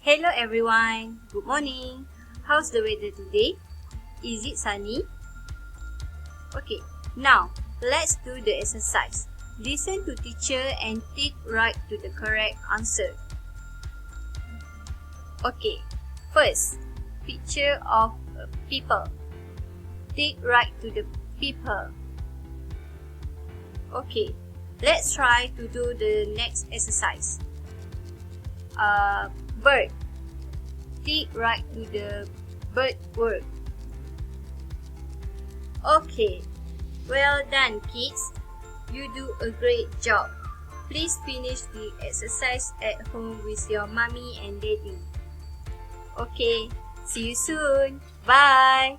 Hello everyone, good morning. How's the weather today? Is it sunny? Okay, now let's do the exercise. Listen to teacher and tick right to the correct answer. Okay, first, picture of people. Tick right to the people. Okay, let's try to do the next exercise. Bird. Tick right to the bird word. Okay, well done kids. You do a great job. Please finish the exercise at home with your mommy and daddy. Okay, see you soon. Bye.